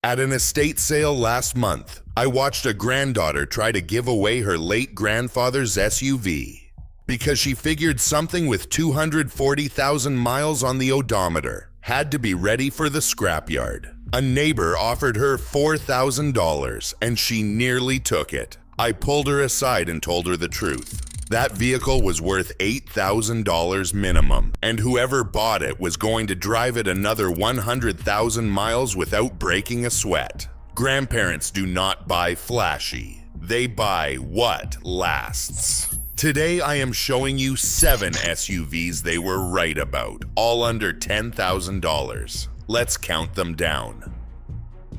At an estate sale last month, I watched a granddaughter try to give away her late grandfather's SUV because she figured something with 240,000 miles on the odometer had to be ready for the scrapyard. A neighbor offered her $4,000 and she nearly took it. I pulled her aside and told her the truth. That vehicle was worth $8,000 minimum, and whoever bought it was going to drive it another 100,000 miles without breaking a sweat. Grandparents do not buy flashy. They buy what lasts. Today I am showing you 7 SUVs they were right about, all under $10,000. Let's count them down.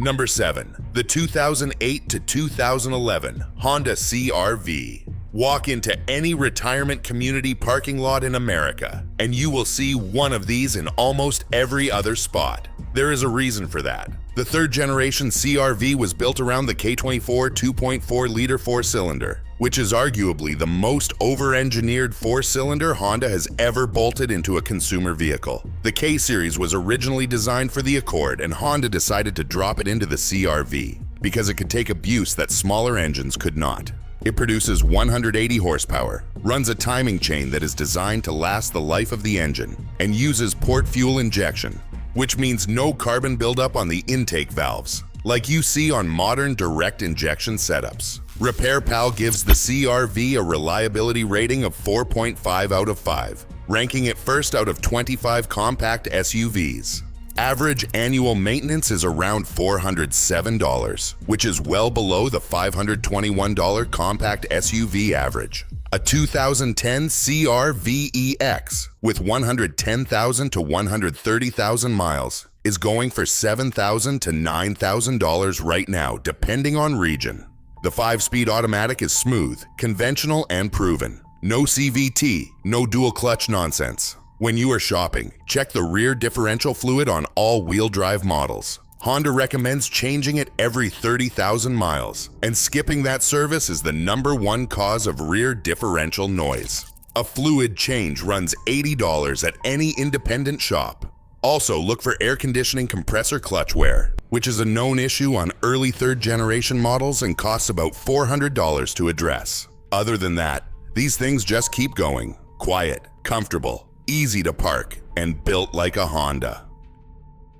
Number 7. The 2008 to 2011 Honda CR-V. Walk into any retirement community parking lot in America, and you will see one of these in almost every other spot. There is a reason for that. The third generation CR-V was built around the K24 2.4-liter 4-cylinder, which is arguably the most over-engineered 4-cylinder Honda has ever bolted into a consumer vehicle. The K-Series was originally designed for the Accord, and Honda decided to drop it into the CR-V because it could take abuse that smaller engines could not. It produces 180 horsepower, runs a timing chain that is designed to last the life of the engine, and uses port fuel injection, which means no carbon buildup on the intake valves, like you see on modern direct injection setups. RepairPal gives the CR-V a reliability rating of 4.5 out of 5, ranking it first out of 25 compact SUVs. Average annual maintenance is around $407, which is well below the $521 compact SUV average. A 2010 CR-V-EX with 110,000 to 130,000 miles is going for $7,000 to $9,000 right now, depending on region. The 5-speed automatic is smooth, conventional, and proven. No CVT, no dual clutch nonsense. When you are shopping, check the rear differential fluid on all wheel drive models. Honda recommends changing it every 30,000 miles, and skipping that service is the #1 cause of rear differential noise. A fluid change runs $80 at any independent shop. Also, look for air conditioning compressor clutch wear, which is a known issue on early 3rd generation models and costs about $400 to address. Other than that, these things just keep going. Quiet, comfortable, easy to park, and built like a Honda.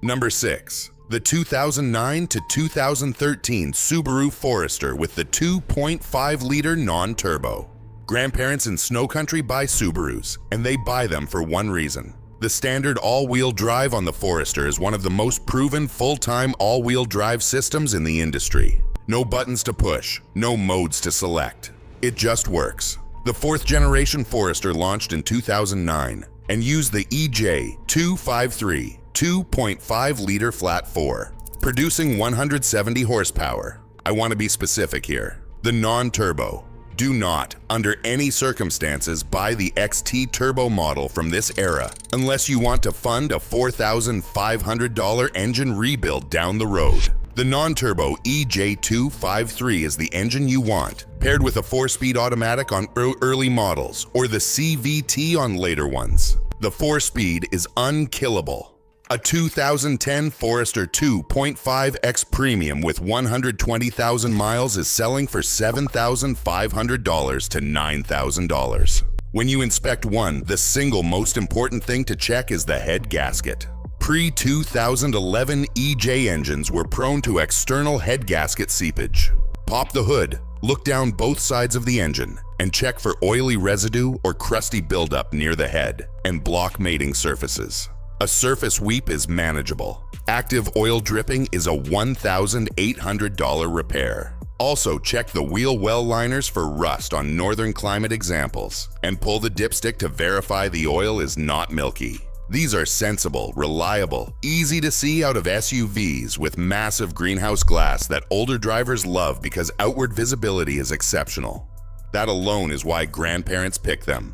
Number 6. The 2009 to 2013 Subaru Forester with the 2.5-liter non-turbo. Grandparents in snow country buy Subarus, and they buy them for one reason. The standard all-wheel drive on the Forester is one of the most proven full-time all-wheel drive systems in the industry. No buttons to push, no modes to select. It just works. The 4th generation Forester launched in 2009 and used the EJ253 2.5-liter flat 4, producing 170 horsepower. I want to be specific here. The non-turbo. Do not, under any circumstances, buy the XT Turbo model from this era unless you want to fund a $4,500 engine rebuild down the road. The non-turbo EJ253 is the engine you want, paired with a 4-speed automatic on early models or the CVT on later ones. The 4-speed is unkillable. A 2010 Forester 2.5X Premium with 120,000 miles is selling for $7,500 to $9,000. When you inspect one, the single most important thing to check is the head gasket. Pre-2011 EJ engines were prone to external head gasket seepage. Pop the hood, look down both sides of the engine, and check for oily residue or crusty buildup near the head and block mating surfaces. A surface weep is manageable. Active oil dripping is a $1,800 repair. Also, check the wheel well liners for rust on northern climate examples, and pull the dipstick to verify the oil is not milky. These are sensible, reliable, easy to see out of SUVs with massive greenhouse glass that older drivers love because outward visibility is exceptional. That alone is why grandparents pick them.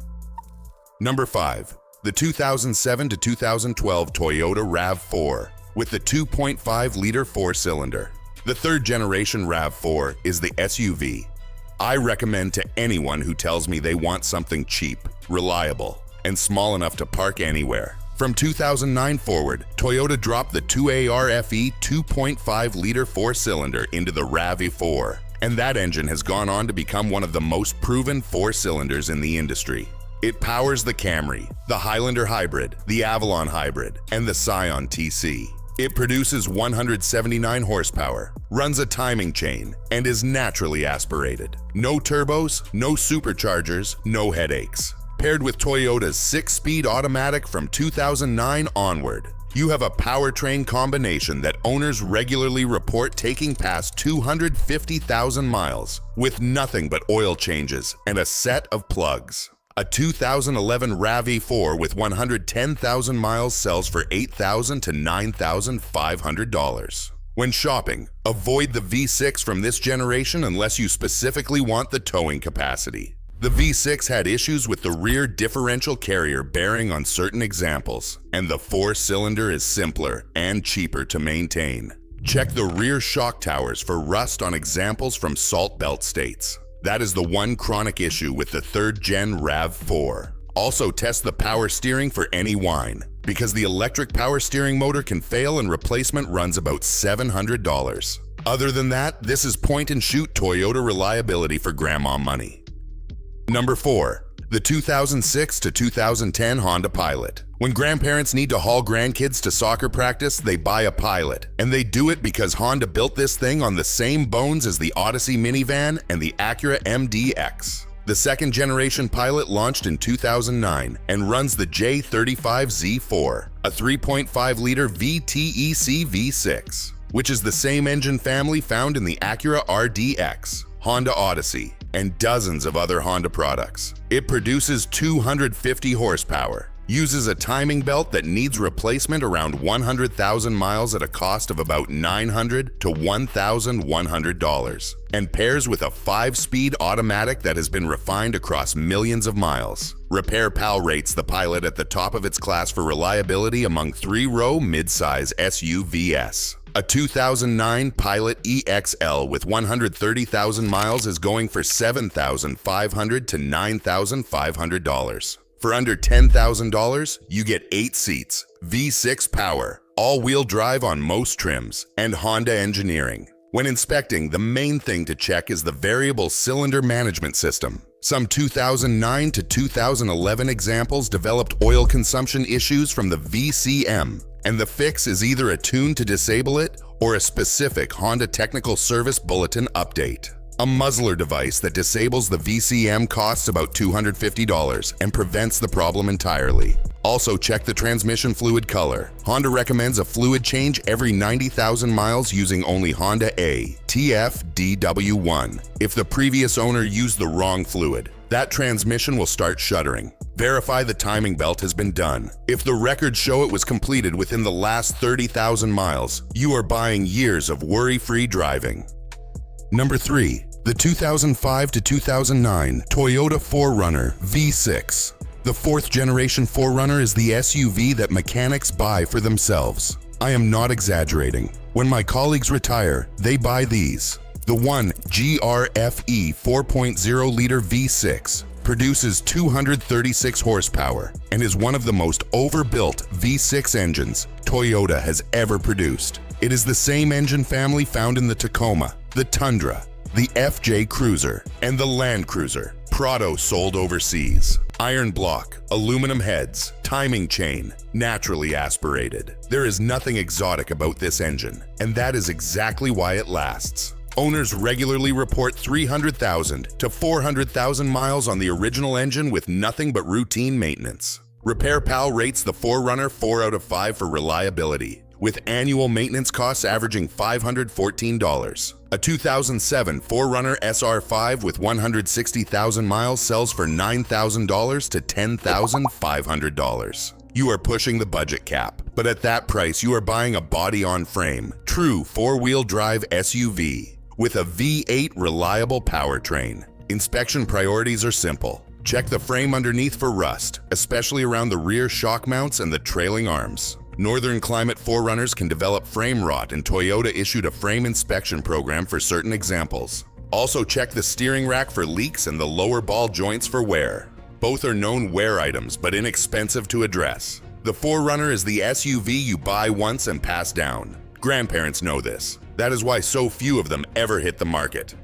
Number 5. The 2007 to 2012 Toyota RAV4 with the 2.5-liter 4-cylinder. The 3rd generation RAV4 is the SUV I recommend to anyone who tells me they want something cheap, reliable, and small enough to park anywhere. From 2009 forward, Toyota dropped the 2ARFE 2.5-liter four-cylinder into the RAV4, and that engine has gone on to become one of the most proven four-cylinders in the industry. It powers the Camry, the Highlander Hybrid, the Avalon Hybrid, and the Scion TC. It produces 179 horsepower, runs a timing chain, and is naturally aspirated. No turbos, no superchargers, no headaches. Paired with Toyota's 6-speed automatic from 2009 onward, you have a powertrain combination that owners regularly report taking past 250,000 miles with nothing but oil changes and a set of plugs. A 2011 RAV4 with 110,000 miles sells for $8,000 to $9,500. When shopping, avoid the V6 from this generation unless you specifically want the towing capacity. The V6 had issues with the rear differential carrier bearing on certain examples, and the four-cylinder is simpler and cheaper to maintain. Check the rear shock towers for rust on examples from Salt Belt states. That is the one chronic issue with the 3rd-gen RAV4. Also test the power steering for any whine, because the electric power steering motor can fail and replacement runs about $700. Other than that, this is point-and-shoot Toyota reliability for grandma money. Number 4. The 2006 to 2010 Honda Pilot. When grandparents need to haul grandkids to soccer practice, they buy a Pilot. And they do it because Honda built this thing on the same bones as the Odyssey minivan and the Acura MDX. The 2nd-generation Pilot launched in 2009 and runs the J35Z4, a 3.5-liter VTEC V6, which is the same engine family found in the Acura RDX, Honda Odyssey, and dozens of other Honda products. It produces 250 horsepower, uses a timing belt that needs replacement around 100,000 miles at a cost of about $900 to $1,100, and pairs with a 5-speed automatic that has been refined across millions of miles. Repair Pal rates the Pilot at the top of its class for reliability among 3-row mid-size SUVs. A 2009 Pilot EXL with 130,000 miles is going for $7,500 to $9,500. For under $10,000, you get 8 seats, V6 power, all-wheel drive on most trims, and Honda engineering. When inspecting, the main thing to check is the variable cylinder management system. Some 2009 to 2011 examples developed oil consumption issues from the VCM, and the fix is either a tune to disable it or a specific Honda Technical Service Bulletin update. A muzzler device that disables the VCM costs about $250 and prevents the problem entirely. Also check the transmission fluid color. Honda recommends a fluid change every 90,000 miles using only Honda A TFDW1. If the previous owner used the wrong fluid, that transmission will start shuddering. Verify the timing belt has been done. If the records show it was completed within the last 30,000 miles, you are buying years of worry-free driving. Number 3. The 2005 to 2009 Toyota 4Runner V6. The 4th-generation 4Runner is the SUV that mechanics buy for themselves. I am not exaggerating. When my colleagues retire, they buy these. The 1GRFE 4.0-liter V6 produces 236 horsepower and is one of the most overbuilt V6 engines Toyota has ever produced. It is the same engine family found in the Tacoma, the Tundra, the FJ Cruiser, and the Land Cruiser. Prado sold overseas. Iron block, aluminum heads, timing chain, naturally aspirated. There is nothing exotic about this engine, and that is exactly why it lasts. Owners regularly report 300,000 to 400,000 miles on the original engine with nothing but routine maintenance. Repair Pal rates the 4Runner 4 out of 5 for reliability, with annual maintenance costs averaging $514. A 2007 4Runner SR5 with 160,000 miles sells for $9,000 to $10,500. You are pushing the budget cap, but at that price you are buying a body-on-frame, true four-wheel drive SUV with a V8 reliable powertrain. Inspection priorities are simple. Check the frame underneath for rust, especially around the rear shock mounts and the trailing arms. Northern climate 4Runners can develop frame rot, and Toyota issued a frame inspection program for certain examples. Also check the steering rack for leaks and the lower ball joints for wear. Both are known wear items but inexpensive to address. The 4Runner is the SUV you buy once and pass down. Grandparents know this. That is why so few of them ever hit the market.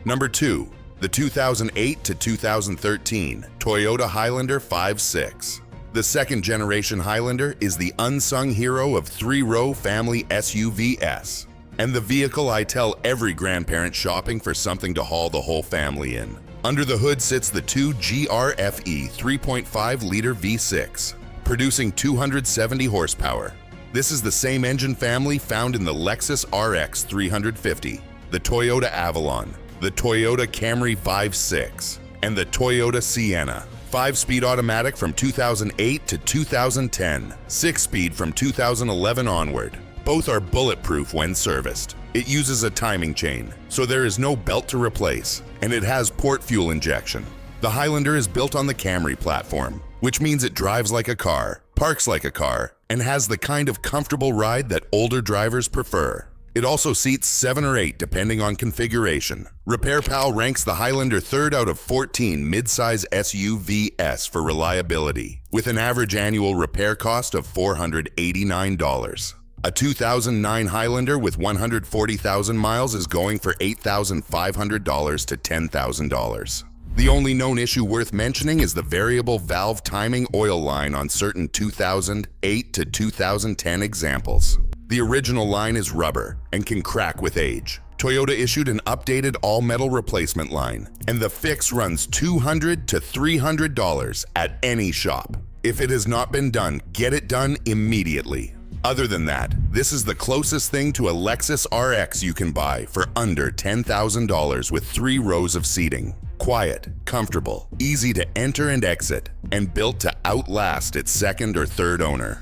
Number 2. The 2008 to 2013 Toyota Highlander 5.6. The second-generation Highlander is the unsung hero of three-row family SUVs, and the vehicle I tell every grandparent shopping for something to haul the whole family in. Under the hood sits the 2GRFE 3.5-liter V6, producing 270 horsepower. This is the same engine family found in the Lexus RX 350, the Toyota Avalon, the Toyota Camry 5.6, and the Toyota Sienna. 5-speed automatic from 2008 to 2010, 6-speed from 2011 onward. Both are bulletproof when serviced. It uses a timing chain, so there is no belt to replace, and it has port fuel injection. The Highlander is built on the Camry platform, which means it drives like a car, parks like a car, and has the kind of comfortable ride that older drivers prefer. It also seats 7 or 8 depending on configuration. RepairPal ranks the Highlander 3rd out of 14 midsize SUVs for reliability, with an average annual repair cost of $489. A 2009 Highlander with 140,000 miles is going for $8,500 to $10,000. The only known issue worth mentioning is the variable valve timing oil line on certain 2008 to 2010 examples. The original line is rubber and can crack with age. Toyota issued an updated all-metal replacement line, and the fix runs $200 to $300 at any shop. If it has not been done, get it done immediately. Other than that, this is the closest thing to a Lexus RX you can buy for under $10,000 with 3 rows of seating. Quiet, comfortable, easy to enter and exit, and built to outlast its second or third owner.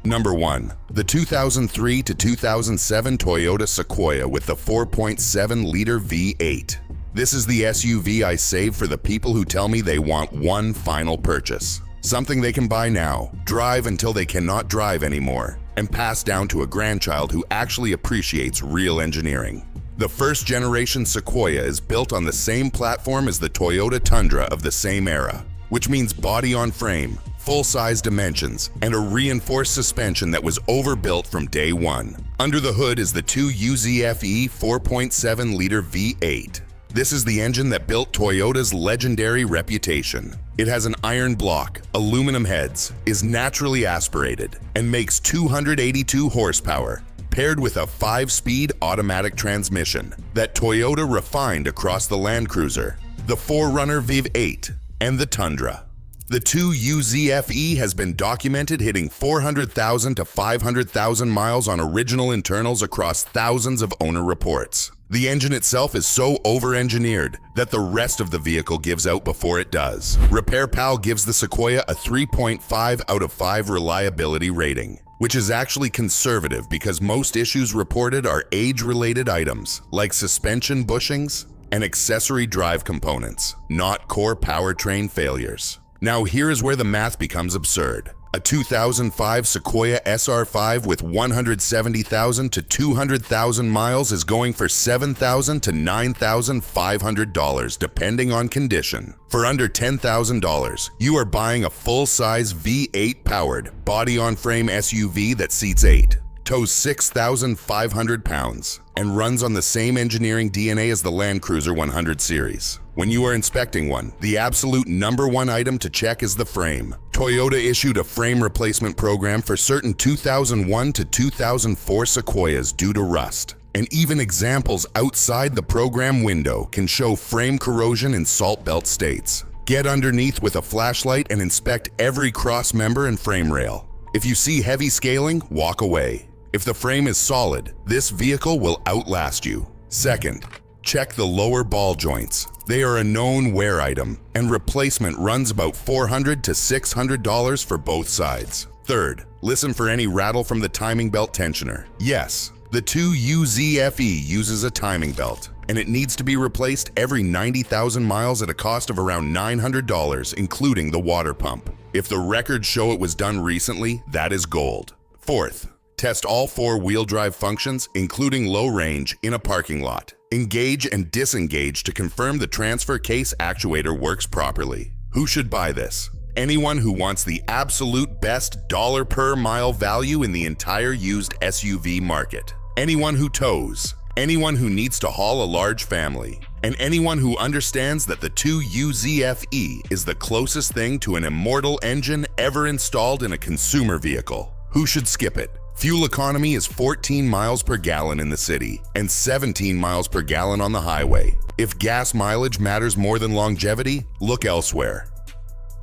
Number 1. The 2003 to 2007 Toyota Sequoia with the 4.7-liter V8. This is the SUV I save for the people who tell me they want one final purchase. Something they can buy now, drive until they cannot drive anymore, and pass down to a grandchild who actually appreciates real engineering. The first-generation Sequoia is built on the same platform as the Toyota Tundra of the same era, which means body-on-frame, full-size dimensions, and a reinforced suspension that was overbuilt from day one. Under the hood is the 2UZFE 4.7-liter V8. This is the engine that built Toyota's legendary reputation. It has an iron block, aluminum heads, is naturally aspirated, and makes 282 horsepower, paired with a 5-speed automatic transmission that Toyota refined across the Land Cruiser, the 4Runner Viv 8, and the Tundra. The 2UZFE has been documented hitting 400,000 to 500,000 miles on original internals across thousands of owner reports. The engine itself is so over-engineered that the rest of the vehicle gives out before it does. RepairPal gives the Sequoia a 3.5 out of 5 reliability rating, which is actually conservative because most issues reported are age-related items like suspension bushings and accessory drive components, not core powertrain failures. Now here is where the math becomes absurd. A 2005 Sequoia SR5 with 170,000 to 200,000 miles is going for $7,000 to $9,500 depending on condition. For under $10,000, you are buying a full-size V8 powered, body-on-frame SUV that seats 8, tows 6,500 pounds, and runs on the same engineering DNA as the Land Cruiser 100 series. When you are inspecting one, the absolute #1 item to check is the frame. Toyota issued a frame replacement program for certain 2001 to 2004 Sequoias due to rust, and even examples outside the program window can show frame corrosion in salt belt states. Get underneath with a flashlight and inspect every cross member and frame rail. If you see heavy scaling, walk away. If the frame is solid, this vehicle will outlast you. Second, check the lower ball joints. They are a known wear item, and replacement runs about $400 to $600 for both sides. Third, listen for any rattle from the timing belt tensioner. Yes, the 2UZFE uses a timing belt, and it needs to be replaced every 90,000 miles at a cost of around $900, including the water pump. If the records show it was done recently, that is gold. Fourth, test all 4 wheel drive functions, including low range, in a parking lot. Engage and disengage to confirm the transfer case actuator works properly. Who should buy this? anyone who wants the absolute best dollar per mile value in the entire used SUV market. Anyone who tows, anyone who needs to haul a large family, and anyone who understands that the 2UZFE is the closest thing to an immortal engine ever installed in a consumer vehicle. Who should skip it? Fuel economy is 14 miles per gallon in the city and 17 miles per gallon on the highway. If gas mileage matters more than longevity, look elsewhere.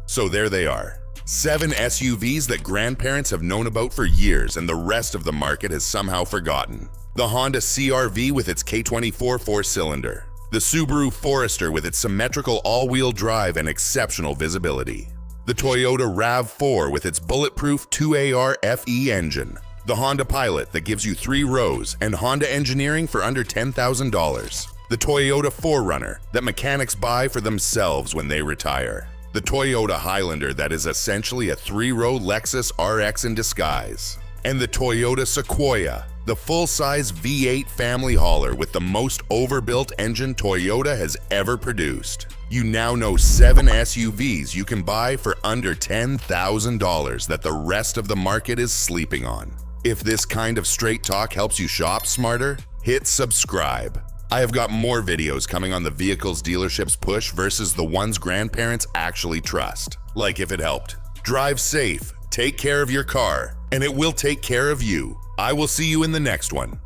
So there they are. 7 SUVs that grandparents have known about for years and the rest of the market has somehow forgotten. The Honda CR-V with its K24 4-cylinder. The Subaru Forester with its symmetrical all-wheel drive and exceptional visibility. The Toyota RAV4 with its bulletproof 2AR FE engine. The Honda Pilot that gives you 3 rows and Honda engineering for under $10,000. The Toyota 4Runner that mechanics buy for themselves when they retire. The Toyota Highlander that is essentially a 3-row Lexus RX in disguise. And the Toyota Sequoia, the full-size V8 family hauler with the most overbuilt engine Toyota has ever produced. You now know 7 SUVs you can buy for under $10,000 that the rest of the market is sleeping on. If this kind of straight talk helps you shop smarter, hit subscribe. I have got more videos coming on the vehicles dealerships push versus the ones grandparents actually trust. Like if it helped. Drive safe, take care of your car, and it will take care of you. I will see you in the next one.